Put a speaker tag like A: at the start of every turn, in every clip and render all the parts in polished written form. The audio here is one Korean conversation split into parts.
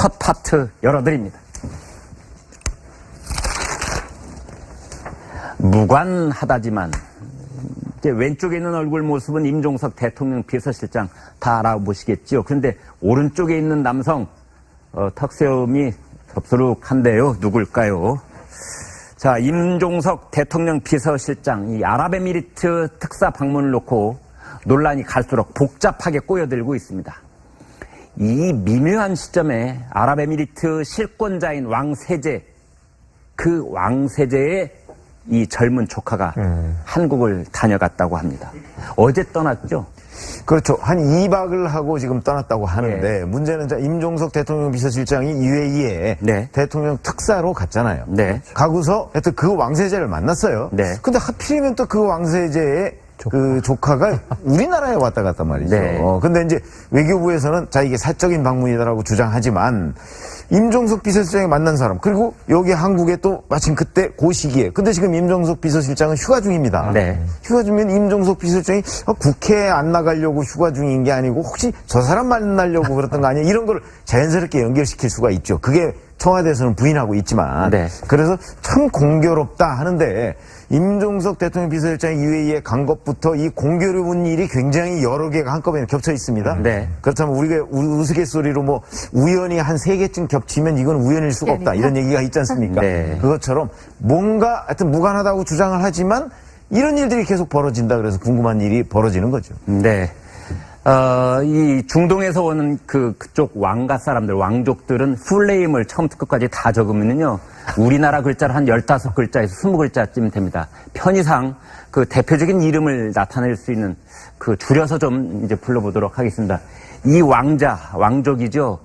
A: 첫 파트 열어드립니다. 무관하다지만 이제 왼쪽에 있는 얼굴 모습은 임종석 대통령 비서실장 다 알아보시겠죠. 그런데 오른쪽에 있는 남성 턱세움이 섭수룩한데요. 누굴까요? 자, 임종석 대통령 비서실장 이 아랍에미리트 특사 방문을 놓고 논란이 갈수록 복잡하게 꼬여들고 있습니다. 이 미묘한 시점에 아랍에미리트 실권자인 왕세제, 그 왕세제의 이 젊은 조카가 한국을 다녀갔다고 합니다. 어제 떠났죠?
B: 그렇죠. 한 2박을 하고 지금 떠났다고 하는데
A: 네.
B: 문제는 임종석 대통령 비서실장이 UAE에
A: 네.
B: 대통령 특사로 갔잖아요.
A: 네.
B: 가고서 하여튼 그 왕세제를 만났어요.
A: 네.
B: 근데 하필이면 또 그 왕세제의 그 조카가 우리나라에 왔다 갔단 말이죠.
A: 네.
B: 근데 이제 외교부에서는 자, 이게 사적인 방문이다라고 주장하지만 임종석 비서실장이 만난 사람, 그리고 여기 한국에 또 마침 그때 그 시기에, 근데 지금 임종석 비서실장은 휴가 중입니다.
A: 네.
B: 휴가 중이면 임종석 비서실장이 국회에 안 나가려고 휴가 중인 게 아니고 혹시 저 사람 만나려고 그랬던 거 아니야? 이런 걸 자연스럽게 연결시킬 수가 있죠. 그게 청와대에서는 부인하고 있지만.
A: 네.
B: 그래서 참 공교롭다 하는데 임종석 대통령 비서실장이 UAE에 간 것부터 이 공교로운 일이 굉장히 여러 개가 한꺼번에 겹쳐 있습니다.
A: 네.
B: 그렇다면 우리가 우스갯소리로 뭐 우연히 한 3개쯤 겹치면 이건 우연일 수가 없다, 이런 얘기가 있지 않습니까?
A: 네.
B: 그것처럼 뭔가 하여튼 무관하다고 주장을 하지만 이런 일들이 계속 벌어진다 그래서 궁금한 일이 벌어지는 거죠.
A: 네. 이 중동에서 오는 그쪽 왕가 사람들, 왕족들은 풀네임을 처음부터 끝까지 다 적으면요. 우리나라 글자로 한 15글자에서 20글자쯤 됩니다. 편의상 그 대표적인 이름을 나타낼 수 있는 그 줄여서 좀 이제 불러보도록 하겠습니다. 이 왕족이죠.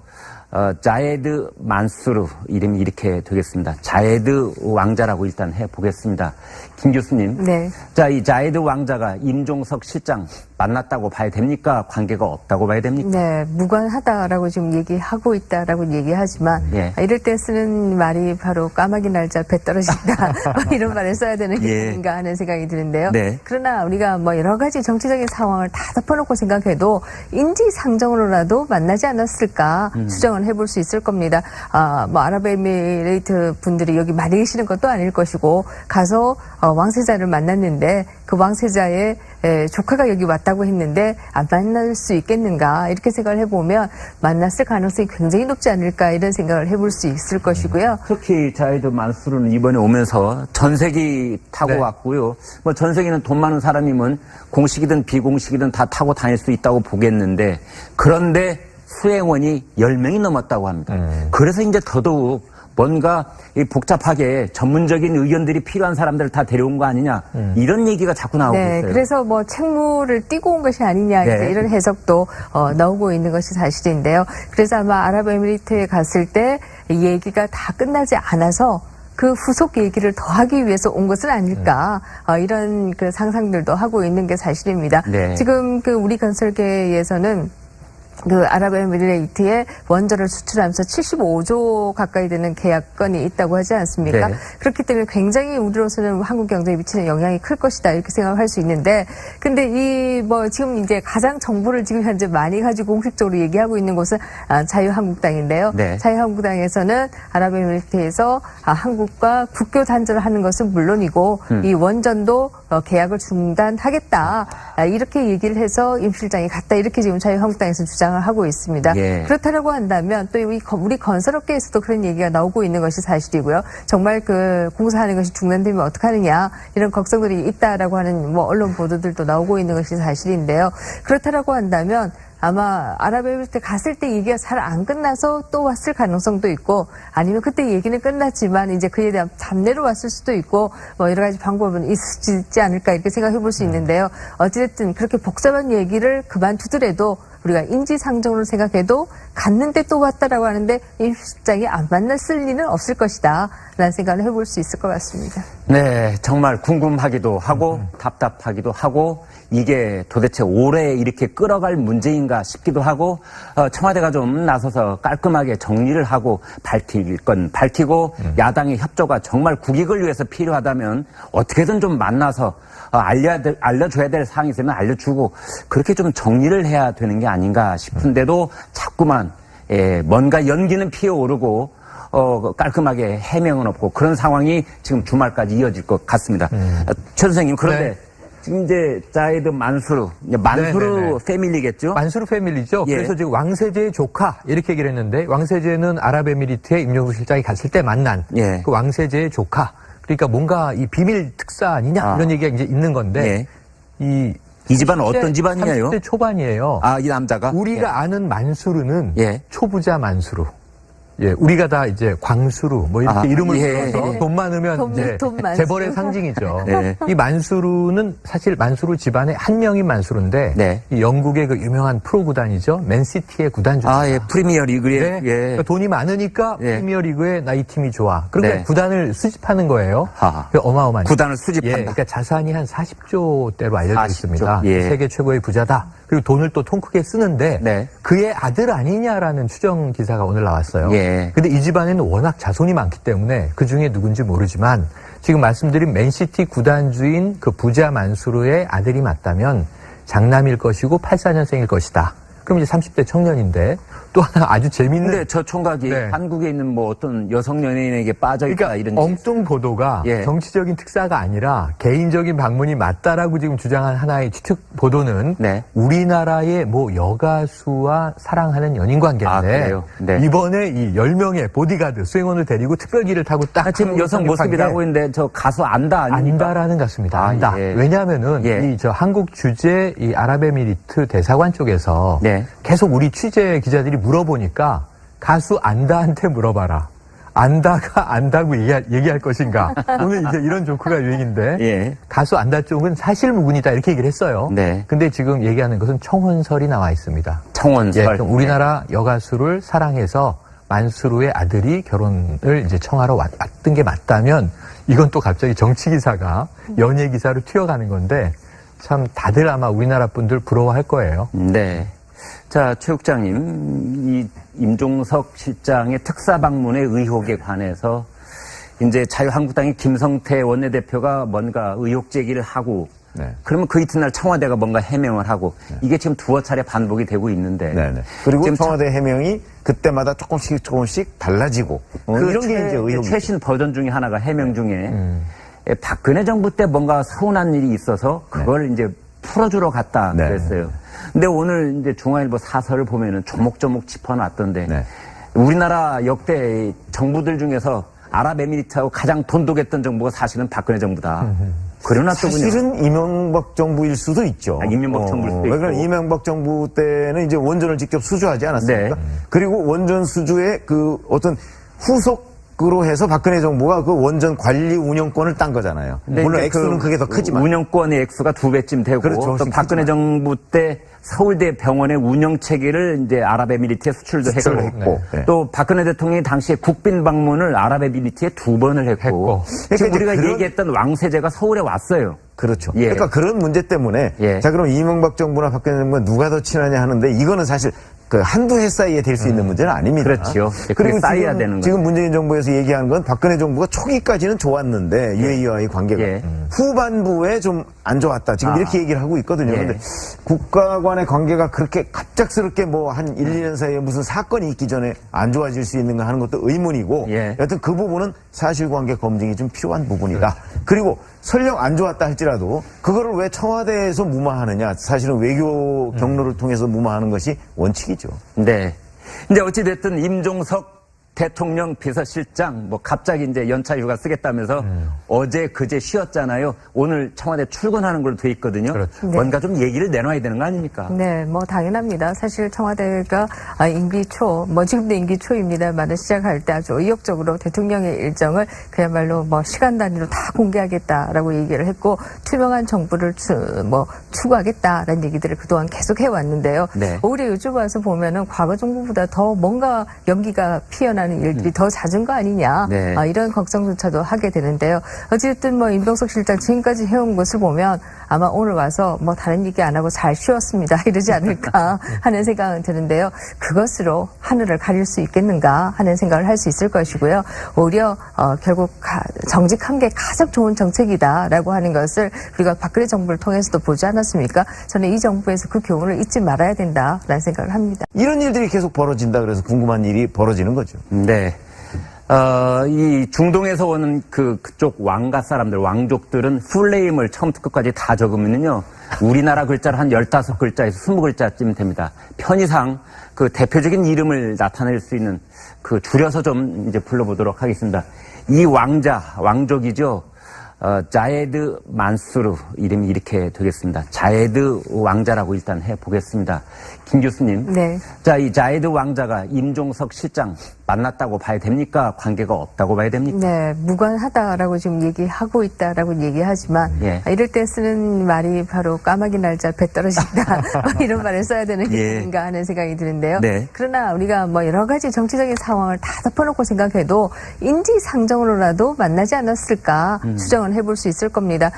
A: 자예드 만수르 이름이 이렇게 되겠습니다. 자예드 왕자라고 일단 해보겠습니다. 김 교수님.
C: 네.
A: 자, 이 자예드 왕자가 임종석 실장 만났다고 봐야 됩니까? 관계가 없다고 봐야 됩니까?
C: 네, 무관하다라고 지금 얘기하고 있다라고 얘기하지만
A: 예.
C: 이럴 때 쓰는 말이 바로 까마귀 날짜 배 떨어진다 이런 말을 써야 되는 게
A: 예.
C: 아닌가 하는 생각이 드는데요.
A: 네.
C: 그러나 우리가 뭐 여러 가지 정치적인 상황을 다 덮어놓고 생각해도 인지상정으로라도 만나지 않았을까 추정을 해볼 수 있을 겁니다. 뭐 아랍에미레이트 분들이 여기 많이 계시는 것도 아닐 것이고 가서 왕세자를 만났는데 그 왕세자의 조카가 여기 왔다고 했는데 안 만날 수 있겠는가 이렇게 생각을 해보면 만났을 가능성이 굉장히 높지 않을까 이런 생각을 해볼 수 있을 것이고요.
A: 특히 자이드 만수르는 이번에 오면서 전세기 타고
B: 네.
A: 왔고요. 뭐 전세기는 돈 많은 사람이면 공식이든 비공식이든 다 타고 다닐 수 있다고 보겠는데 그런데 수행원이 10명이 넘었다고 합니다. 그래서 이제 더더욱 뭔가 복잡하게 전문적인 의견들이 필요한 사람들을 다 데려온 거 아니냐 이런 얘기가 자꾸 나오고
C: 네,
A: 있어요.
C: 그래서 뭐 책무를 띄고 온 것이 아니냐 이제
A: 네.
C: 이런 해석도 나오고 있는 것이 사실인데요. 그래서 아마 아랍에미리트에 갔을 때 이 얘기가 다 끝나지 않아서 그 후속 얘기를 더 하기 위해서 온 것은 아닐까 이런 그 상상들도 하고 있는 게 사실입니다.
A: 네.
C: 지금 그 우리 건설계에서는 그 아랍에미레이트에 원전을 수출하면서 75조 가까이 되는 계약건이 있다고 하지 않습니까?
A: 네.
C: 그렇기 때문에 굉장히 우리로서는 한국 경제에 미치는 영향이 클 것이다 이렇게 생각할 수 있는데, 근데 이 뭐 지금 이제 가장 정보를 지금 현재 많이 가지고 공식적으로 얘기하고 있는 곳은 자유한국당인데요.
A: 네.
C: 자유한국당에서는 아랍에미레이트에서 한국과 국교 단절을 하는 것은 물론이고 이 원전도 계약을 중단하겠다 이렇게 얘기를 해서 임 실장이 갔다 이렇게 지금 자유한국당에서 주장을 하고 있습니다.
A: 예.
C: 그렇다고 한다면 또 우리 건설업계에서도 그런 얘기가 나오고 있는 것이 사실이고요. 정말 그 공사하는 것이 중단되면 어떡하느냐 이런 걱정들이 있다라고 하는 뭐 언론 보도들도 나오고 있는 것이 사실인데요. 그렇다고 한다면 아마 아랍에미리트 갔을 때 얘기가 잘 안 끝나서 또 왔을 가능성도 있고 아니면 그때 얘기는 끝났지만 이제 그에 대한 답례로 왔을 수도 있고 뭐 여러 가지 방법은 있지 않을까 이렇게 생각해 볼 수 있는데요. 어찌됐든 그렇게 복잡한 얘기를 그만두더라도 우리가 인지상정으로 생각해도 갔는데 또 왔다라고 하는데 이 실장이 안 만났을 리는 없을 것이다 라는 생각을 해볼 수 있을 것 같습니다.
A: 네, 정말 궁금하기도 하고 답답하기도 하고 이게 도대체 오래 이렇게 끌어갈 문제인가 싶기도 하고 청와대가 좀 나서서 깔끔하게 정리를 하고 밝힐 건 밝히고 야당의 협조가 정말 국익을 위해서 필요하다면 어떻게든 좀 만나서 알려줘야 될 사항이 있으면 알려주고 그렇게 좀 정리를 해야 되는 게 아닌가 싶은데도 자꾸만 뭔가 연기는 피어오르고 깔끔하게 해명은 없고 그런 상황이 지금 주말까지 이어질 것 같습니다. 최 선생님, 그런데
D: 네.
A: 지금 이제 자이드 만수르, 만수르
D: 네네네.
A: 패밀리겠죠?
D: 만수르 패밀리죠.
A: 예.
D: 그래서 지금 왕세제의 조카 이렇게 얘기를 했는데 왕세제는 아랍에미리트에 임종석 실장이 갔을 때 만난
A: 예.
D: 그 왕세제의 조카. 그러니까 뭔가 이 비밀 특사 아니냐 이런 얘기가 이제 있는 건데
A: 이 집안은
D: 30대
A: 어떤 집안이에요?
D: 30대 초반이에요.
A: 이 남자가?
D: 우리가 아는 만수르는
A: 예.
D: 초부자 만수르. 예, 우리가 다 이제 광수루 뭐 이렇게 이름을
A: 예,
D: 불러서
A: 예.
D: 돈 많으면
C: 돈
D: 이제
C: 만수르.
D: 재벌의 상징이죠.
A: 네.
D: 이 만수르는 사실 만수르 집안의 한 명인 만수르인데
A: 네.
D: 이 영국의 그 유명한 프로 구단이죠. 맨시티의 구단주입니다.
A: 예, 프리미어 리그에.
D: 네.
A: 예.
D: 그러니까 돈이 많으니까
A: 예.
D: 프리미어리그에 나이 팀이 좋아. 그러니까
A: 네.
D: 구단을 수집하는 거예요.
A: 하하.
D: 그 어마어마한
A: 구단을 수집한다.
D: 예, 그러니까 자산이 한 40조대로 알려져
A: 40조.
D: 있습니다.
A: 예.
D: 세계 최고의 부자다. 그리고 돈을 또 통 크게 쓰는데
A: 네.
D: 그의 아들 아니냐라는 추정 기사가 오늘 나왔어요.
A: 예.
D: 근데 이 집안에는 워낙 자손이 많기 때문에 그 중에 누군지 모르지만 지금 말씀드린 맨시티 구단주인 그 부자 만수르의 아들이 맞다면 장남일 것이고 84년생일 것이다. 그럼 이제 30대 청년인데 또 하나 아주 재밌는
A: 근데 저 총각이
D: 네.
A: 한국에 있는 뭐 어떤 여성 연예인에게 빠져있다
D: 그러니까
A: 이런.
D: 엉뚱 보도가
A: 예.
D: 정치적인 특사가 아니라 개인적인 방문이 맞다라고 지금 주장한 하나의 추측 보도는
A: 네.
D: 우리나라의 뭐 여가수와 사랑하는 연인 관계인데
A: 그래요? 네.
D: 이번에 이 10명의 보디가드 수행원을 데리고 특별기를 타고 딱
A: 지금 여성 모습이라고 했는데 저 가수 안다 아닙니까?
D: 안다라는 같습니다. 안다.
A: 예.
D: 왜냐하면은
A: 예.
D: 이 저 한국 주재 이 아랍에미리트 대사관 쪽에서
A: 네.
D: 계속 우리 취재 기자들이 물어보니까 가수 안다한테 물어봐라. 안다가 안다고 얘기할 것인가. 오늘 이제 이런 조크가 유행인데
A: 예.
D: 가수 안다 쪽은 사실무근이다 이렇게 얘기를 했어요.
A: 네.
D: 근데 지금 얘기하는 것은 청혼설이 나와 있습니다.
A: 청원설.
D: 예, 그럼 우리나라 여가수를 사랑해서 만수르의 아들이 결혼을 이제 청하러 왔던 게 맞다면 이건 또 갑자기 정치 기사가 연예 기사로 튀어가는 건데 참 다들 아마 우리나라 분들 부러워할 거예요.
A: 네. 자, 최 국장님, 이 임종석 실장의 특사 방문의 의혹에 관해서 이제 자유한국당의 김성태 원내대표가 뭔가 의혹 제기를 하고
B: 네.
A: 그러면 그 이튿날 청와대가 뭔가 해명을 하고 이게 지금 두어 차례 반복이 되고 있는데
B: 네네. 그리고
A: 지금
B: 청와대 해명이 그때마다 조금씩 달라지고 이런 게 이제 의혹이
A: 최신 버전 중에 하나가 해명 중에 박근혜 정부 때 뭔가 서운한 일이 있어서 그걸 이제 풀어주러 갔다
B: 네.
A: 그랬어요. 근데 오늘 이제 중앙일보 사설을 보면은 조목조목 짚어놨던데
B: 네.
A: 우리나라 역대 정부들 중에서 아랍에미리트하고 가장 돈독했던 정부가 사실은 박근혜 정부다. 그래놨더군요.
B: 사실은 이명박 정부일 수도 있죠.
A: 이명박 정부일 수도
B: 왜냐면
A: 있고.
B: 이명박 정부 때는 이제 원전을 직접 수주하지 않았습니까?
A: 네.
B: 그리고 원전 수주의 그 어떤 후속으로 해서 박근혜 정부가 그 원전 관리 운영권을 딴 거잖아요. 물론
A: 이제
B: 액수는 그게 더 크지만.
A: 운영권의 액수가 2배쯤 되고
B: 그렇죠.
A: 또
B: 훨씬
A: 박근혜
B: 크지만.
A: 정부 때 서울대 병원의 운영 체계를 이제 아랍에미리트에 수출도
B: 수출을
A: 했고,
B: 했고. 네.
A: 또 박근혜 대통령이 당시에 국빈 방문을 아랍에미리트에 2번을 했고, 지금
B: 그러니까
A: 우리가
B: 그런-
A: 얘기했던 왕세제가 서울에 왔어요.
B: 그렇죠.
A: 예.
B: 그러니까 그런 문제 때문에
A: 예.
B: 자 그럼 이명박 정부나 박근혜 정부가 누가 더 친하냐 하는데 이거는 사실 그 한두 해 사이에 될 수 있는 문제는 아닙니다.
A: 그렇죠. 그게 쌓여야 되는
B: 지금
A: 거죠.
B: 문재인 정부에서 얘기하는 건 박근혜 정부가 초기까지는 좋았는데 UAE와의 관계가
A: 예.
B: 후반부에 좀 안 좋았다. 지금 이렇게 얘기를 하고 있거든요.
A: 예.
B: 그런데 국가 간의 관계가 그렇게 갑작스럽게 뭐 한 1, 2년 사이에 무슨 사건이 있기 전에 안 좋아질 수 있는가 하는 것도 의문이고
A: 예.
B: 여튼 그 부분은 사실관계 검증이 좀 필요한 부분이다. 그리고 설령 안 좋았다 할지라도 그거를 왜 청와대에서 무마하느냐. 사실은 외교 경로를 통해서 무마하는 것이 원칙이죠.
A: 네. 이제 어찌됐든 임종석 대통령 비서실장 뭐 갑자기 이제 연차 휴가 쓰겠다면서 어제 그제 쉬었잖아요. 오늘 청와대 출근하는 걸로 돼 있거든요.
D: 그렇죠.
A: 뭔가 좀 얘기를 내놔야 되는 거 아닙니까?
C: 네, 뭐 당연합니다. 사실 청와대가 임기 초, 뭐 지금도 임기 초입니다만 시작할 때 아주 의욕적으로 대통령의 일정을 그야말로 뭐 시간 단위로 다 공개하겠다라고 얘기를 했고 투명한 정부를 추구하겠다라는 얘기들을 그동안 계속 해왔는데요.
A: 네.
C: 오히려 요즘 와서 보면은 과거 정부보다 더 뭔가 연기가 피어나는 일들이 더 잦은 거 아니냐
A: 네.
C: 이런 걱정조차도 하게 되는데요. 어쨌든 뭐 임종석 실장 지금까지 해온 것을 보면 아마 오늘 와서 뭐 다른 얘기 안 하고 잘 쉬었습니다 이러지 않을까 하는 생각은 드는데요. 그것으로 하늘을 가릴 수 있겠는가 하는 생각을 할 수 있을 것이고요. 오히려 결국 정직한 게 가장 좋은 정책이다라고 하는 것을 우리가 박근혜 정부를 통해서도 보지 않았습니까? 저는 이 정부에서 그 교훈을 잊지 말아야 된다라는 생각을 합니다.
B: 이런 일들이 계속 벌어진다 그래서 궁금한 일이 벌어지는 거죠.
A: 네. 이 중동에서 오는 그쪽 왕가 사람들, 왕족들은 풀네임을 처음부터 끝까지 다 적으면요. 우리나라 글자를 한 15글자에서 20글자쯤 됩니다. 편의상 그 대표적인 이름을 나타낼 수 있는 줄여서 좀 이제 불러보도록 하겠습니다. 이 왕족이죠. 자예드 만수르 이름이 이렇게 되겠습니다. 자예드 왕자라고 일단 해보겠습니다. 김 교수님.
C: 네.
A: 자, 이 자예드 왕자가 임종석 실장 만났다고 봐야 됩니까? 관계가 없다고 봐야 됩니까?
C: 네, 무관하다라고 지금 얘기하고 있다라고 얘기하지만
A: 예.
C: 이럴 때 쓰는 말이 바로 까마귀 날짜 배 떨어진다 이런 말을 써야 되는 게
A: 예.
C: 아닌가 하는 생각이 드는데요.
A: 네.
C: 그러나 우리가 뭐 여러 가지 정치적인 상황을 다 덮어놓고 생각해도 인지상정으로라도 만나지 않았을까 추정은 해볼 수 있을 겁니다.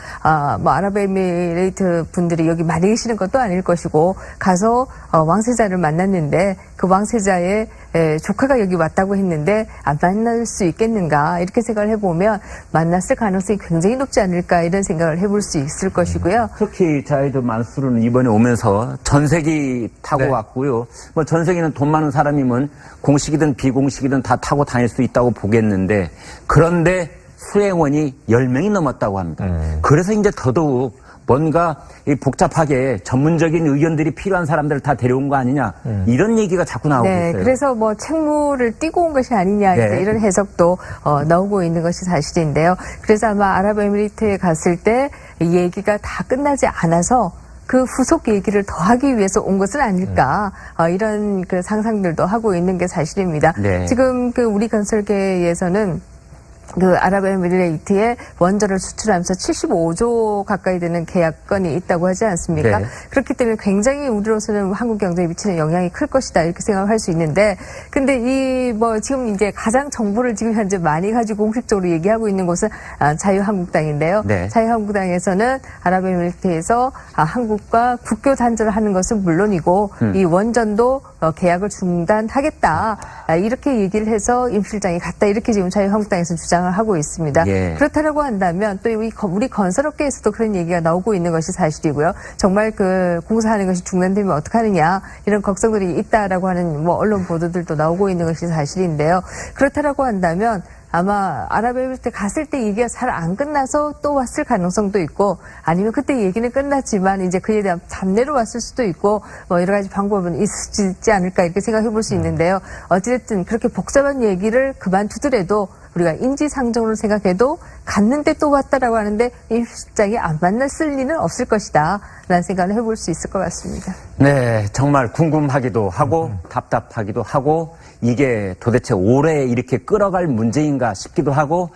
C: 뭐 아랍에미레이트 분들이 여기 많이 계시는 것도 아닐 것이고 가서 왕세자를 만났는데 그 왕세자의 조카가 여기 왔다고 했는데 안 만날 수 있겠는가 이렇게 생각을 해보면 만났을 가능성이 굉장히 높지 않을까 이런 생각을 해볼 수 있을 것이고요.
A: 특히 자이드 만수르는 이번에 오면서 전세기 타고
D: 네.
A: 왔고요. 뭐 전세기는 돈 많은 사람이면 공식이든 비공식이든 다 타고 다닐 수 있다고 보겠는데 그런데 수행원이 10명이 넘었다고 합니다. 그래서 이제 더더욱 뭔가 이 복잡하게 전문적인 의견들이 필요한 사람들을 다 데려온 거 아니냐 이런 얘기가 자꾸 나오고
C: 네,
A: 있어요.
C: 그래서 뭐 책무를 띄고 온 것이 아니냐
A: 네.
C: 이런 해석도 나오고 있는 것이 사실인데요. 그래서 아마 아랍에미리트에 갔을 때 이 얘기가 다 끝나지 않아서 그 후속 얘기를 더 하기 위해서 온 것은 아닐까 이런 그 상상들도 하고 있는 게 사실입니다.
A: 네.
C: 지금 그 우리 건설계에서는 그 아랍에미레이트에 원전을 수출하면서 75조 가까이 되는 계약건이 있다고 하지 않습니까?
A: 네.
C: 그렇기 때문에 굉장히 우리로서는 한국 경제에 미치는 영향이 클 것이다 이렇게 생각할 수 있는데, 근데 이 뭐 지금 이제 가장 정보를 지금 현재 많이 가지고 공식적으로 얘기하고 있는 곳은 자유한국당인데요.
A: 네.
C: 자유한국당에서는 아랍에미레이트에서 한국과 국교 단절을 하는 것은 물론이고 이 원전도 계약을 중단하겠다 이렇게 얘기를 해서 임 실장이 갔다 이렇게 지금 자유한국당에서 주장을 하고 있습니다.
A: 예.
C: 그렇다라고 한다면 또 우리 건설업계에서도 그런 얘기가 나오고 있는 것이 사실이고요. 정말 그 공사하는 것이 중단되면 어떡하느냐 이런 걱정들이 있다라고 하는 뭐 언론 보도들도 나오고 있는 것이 사실인데요. 그렇다라고 한다면 아마 아랍에미리트 갔을 때 얘기가 잘 안 끝나서 또 왔을 가능성도 있고 아니면 그때 얘기는 끝났지만 이제 그에 대한 답례로 왔을 수도 있고 뭐 여러 가지 방법은 있지 않을까 이렇게 생각해 볼 수 있는데요. 어찌됐든 그렇게 복잡한 얘기를 그만두더라도 우리가 인지상정으로 생각해도 갔는데 또 왔다라고 하는데 이 실장이 안 만났을 리는 없을 것이다 라는 생각을 해볼 수 있을 것 같습니다.
A: 네, 정말 궁금하기도 하고 답답하기도 하고 이게 도대체 올해 이렇게 끌어갈 문제인가 싶기도 하고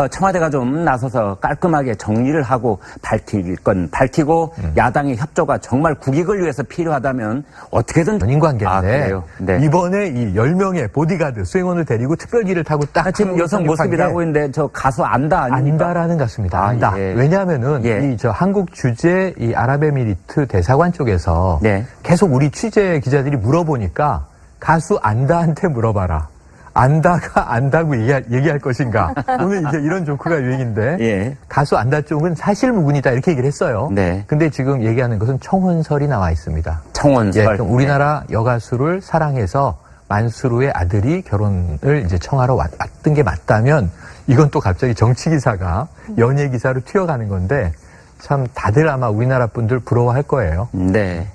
A: 청와대가 좀 나서서 깔끔하게 정리를 하고 밝힐 건 밝히고 야당의 협조가 정말 국익을 위해서 필요하다면 어떻게든
D: 연인 관계인데
A: 그래요? 네.
D: 이번에 이 10명의 보디가드 수행원을 데리고 특별기를 타고 딱
A: 지금 여성 모습이라고 했는데 저 가수 안다 아닙니까?
D: 안다라는 같습니다. 안다.
A: 예.
D: 왜냐하면은
A: 예.
D: 이 저 한국 주재 이 아랍에미리트 대사관 쪽에서
A: 네.
D: 계속 우리 취재 기자들이 물어보니까 가수 안다한테 물어봐라. 안다가 안다고 얘기할 것인가. 오늘 이제 이런 조크가 유행인데
A: 예.
D: 가수 안다 쪽은 사실무근이다 이렇게 얘기를 했어요.
A: 네.
D: 근데 지금 얘기하는 것은 청혼설이 나와 있습니다.
A: 청원설.
D: 예, 그럼 우리나라 여가수를 사랑해서 만수르의 아들이 결혼을 이제 청하러 왔던 게 맞다면 이건 또 갑자기 정치 기사가 연예 기사로 튀어가는 건데 참 다들 아마 우리나라 분들 부러워할 거예요.
A: 네.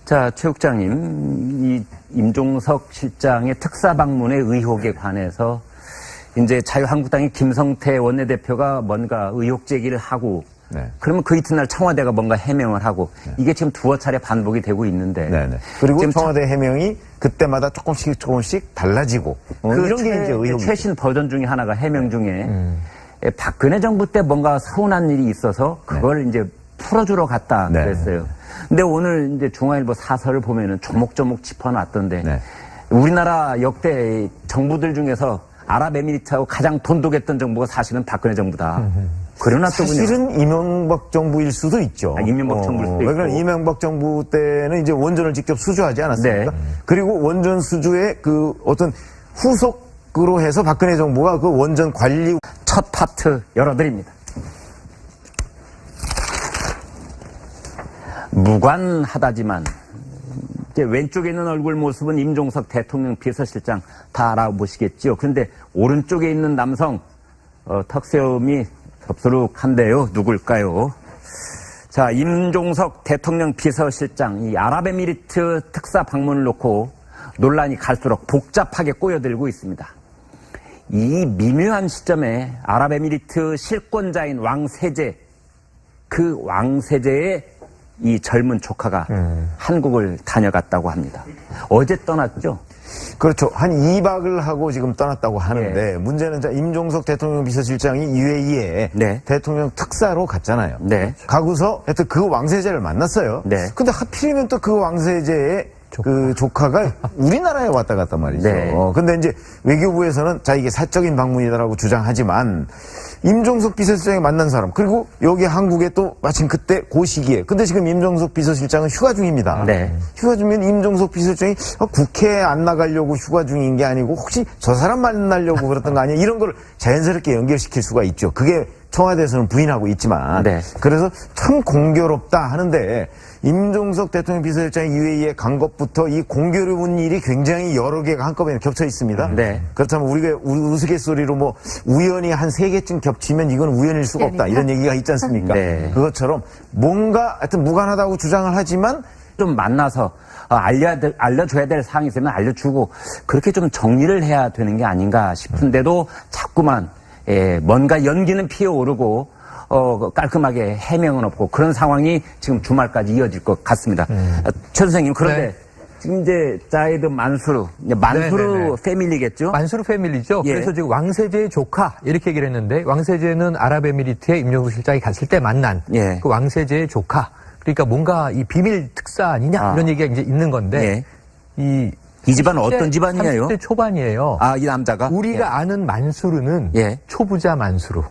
A: 자, 최 국장님, 이 임종석 실장의 특사 방문의 의혹에 관해서 이제 자유한국당의 김성태 원내대표가 뭔가 의혹 제기를 하고
B: 네.
A: 그러면 그 이튿날 청와대가 뭔가 해명을 하고 이게 지금 두어 차례 반복이 되고 있는데
B: 네네. 그리고
A: 지금
B: 청와대 해명이 그때마다 조금씩 달라지고 이런 게 이제 의혹이
A: 최신 버전 중에 하나가 해명 중에 박근혜 정부 때 뭔가 서운한 일이 있어서 그걸 이제 풀어주러 갔다
B: 네.
A: 그랬어요. 근데 오늘 이제 중앙일보 사설을 보면은 조목조목 짚어놨던데
B: 네.
A: 우리나라 역대 정부들 중에서 아랍에미리트하고 가장 돈독했던 정부가 사실은 박근혜 정부다. 그러나 또 그냥
B: 사실은 이명박 정부일 수도 있죠.
A: 이명박 정부일 수도
B: 그러니까
A: 있고.
B: 이명박 정부 때는 이제 원전을 직접 수주하지 않았습니까?
A: 네.
B: 그리고 원전 수주의 그 어떤 후속으로 해서 박근혜 정부가 그 원전 관리
A: 첫 파트 열어드립니다. 무관하다지만 이제 왼쪽에 있는 얼굴 모습은 임종석 대통령 비서실장 다 알아보시겠지요. 그런데 오른쪽에 있는 남성 턱세움이 섭수룩한데요. 누굴까요? 자, 임종석 대통령 비서실장 이 아랍에미리트 특사 방문을 놓고 논란이 갈수록 복잡하게 꼬여들고 있습니다. 이 미묘한 시점에 아랍에미리트 실권자인 왕세제, 그 왕세제의 이 젊은 조카가 한국을 다녀갔다고 합니다. 어제 떠났죠?
B: 그렇죠. 한 2박을 하고 지금 떠났다고 하는데 문제는 임종석 대통령 비서실장이 UAE에
A: 네.
B: 대통령 특사로 갔잖아요.
A: 네.
B: 가고서 하여튼 그 왕세제를 만났어요.
A: 네.
B: 근데 하필이면 또 그 왕세제의 그 조카가 우리나라에 왔다 갔단 말이죠.
A: 네.
B: 근데 이제 외교부에서는 자 이게 사적인 방문이다라고 주장하지만 임종석 비서실장이 만난 사람 그리고 여기 한국에 또 마침 그때 그 시기에 근데 지금 임종석 비서실장은 휴가 중입니다.
A: 네.
B: 휴가 중이면 임종석 비서실장이 국회에 안 나가려고 휴가 중인 게 아니고 혹시 저 사람 만나려고 그랬던 거 아니야? 이런 걸 자연스럽게 연결시킬 수가 있죠. 그게 청와대에서는 부인하고 있지만
A: 네.
B: 그래서 참 공교롭다 하는데 임종석 대통령 비서실장이 UAE에 간 것부터 이 공교로운 일이 굉장히 여러 개가 한꺼번에 겹쳐 있습니다.
A: 네.
B: 그렇다면 우리가 우스갯소리로 뭐 우연히 한 3개쯤 겹치면 이건 우연일 수가 없다 이런 얘기가 있지 않습니까?
A: 네.
B: 그것처럼 뭔가 하여튼 무관하다고 주장을 하지만
A: 좀 만나서 알려줘야 될 사항이 있으면 알려주고 그렇게 좀 정리를 해야 되는 게 아닌가 싶은데도 자꾸만 뭔가 연기는 피어오르고 깔끔하게 해명은 없고 그런 상황이 지금 주말까지 이어질 것 같습니다. 최 선생님 그런데
D: 네.
A: 지금 이제 자이드 만수르
D: 네네네.
A: 패밀리겠죠?
D: 만수르 패밀리죠.
A: 예.
D: 그래서 지금 왕세제의 조카 이렇게 얘기를 했는데 왕세제는 아랍에미리트에 임종석 실장이 갔을 때 만난
A: 예.
D: 그 왕세제의 조카. 그러니까 뭔가 이 비밀 특사 아니냐 이런 얘기가 이제 있는 건데
A: 이 집안은
D: 30대,
A: 어떤 집안이에요?
D: 30대 초반이에요.
A: 이 남자가
D: 우리가 아는 만수르는
A: 예.
D: 초부자 만수르.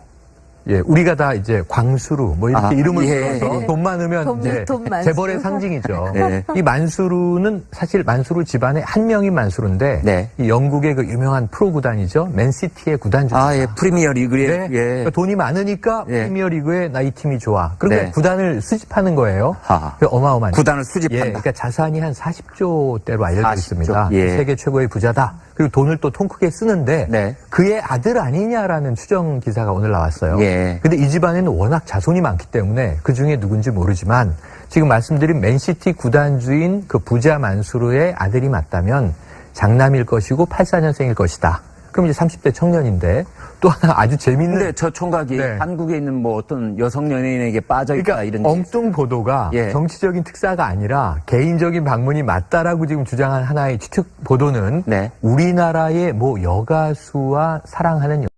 D: 예, 우리가 다 이제 광수루 뭐 이렇게 이름을
A: 예.
D: 불러서 돈 많으면 이제
C: 돈 만수르.
D: 재벌의 상징이죠.
A: 네.
D: 이 만수르는 사실 만수르 집안의 한 명인 만수르인데
A: 네.
D: 이 영국의 그 유명한 프로 구단이죠. 맨시티의 구단주입니다.
A: 예, 프리미어 리그에
D: 네. 그러니까 돈이 많으니까
A: 예.
D: 프리미어리그에 나 이 팀이 좋아. 그러니까
A: 네.
D: 구단을 수집하는 거예요.
A: 하하.
D: 그 어마어마한
A: 구단을 수집한다.
D: 예, 그러니까 자산이 한 40조대로 알려져
A: 40조.
D: 있습니다.
A: 예.
D: 세계 최고의 부자다. 그리고 돈을 또 통 크게 쓰는데
A: 네.
D: 그의 아들 아니냐라는 추정 기사가 오늘 나왔어요.
A: 예.
D: 근데 이 집안에는 워낙 자손이 많기 때문에 그 중에 누군지 모르지만 지금 말씀드린 맨시티 구단주인 그 부자 만수르의 아들이 맞다면 장남일 것이고 84년생일 것이다. 그럼 이제 30대 청년인데 또 하나 아주 재밌는
A: 근데 저 총각이
D: 네.
A: 한국에 있는 뭐 어떤 여성 연예인에게 빠져 있다
D: 그러니까
A: 이런
D: 엉뚱 보도가
A: 예.
D: 정치적인 특사가 아니라 개인적인 방문이 맞다라고 지금 주장한 하나의 추측 보도는
A: 네.
D: 우리나라의 뭐 여가수와 사랑하는